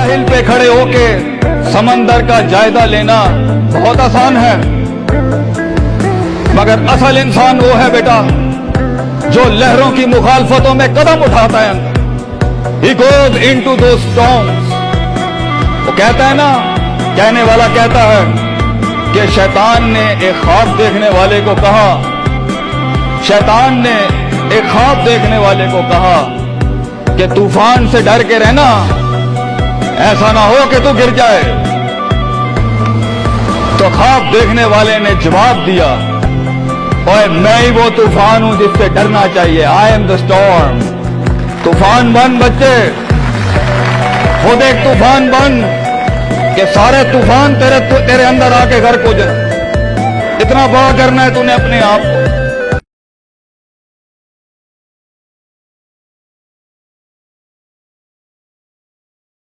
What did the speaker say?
साहिल पे खड़े होके समंदर का जायजा लेना बहुत आसान है, मगर असल इंसान वो है बेटा जो लहरों की मुखालफतों में कदम उठाता है। He goes into those storms. वो कहता है ना, कहने वाला कहता है कि शैतान ने एक ख्वाब देखने वाले को कहा, शैतान ने एक ख्वाब देखने वाले को कहा कि तूफान से डर के रहना, ऐसा ना हो कि तू गिर जाए। तो ख्वाब देखने वाले ने जवाब दिया, ओए मैं ही वो तूफान हूं जिससे डरना चाहिए। I am the storm. तूफान बन बच्चे, खुद एक तूफान बन कि सारे तूफान तेरे अंदर आके घर को जाए। इतना बड़ा करना है तूने अपने आप को।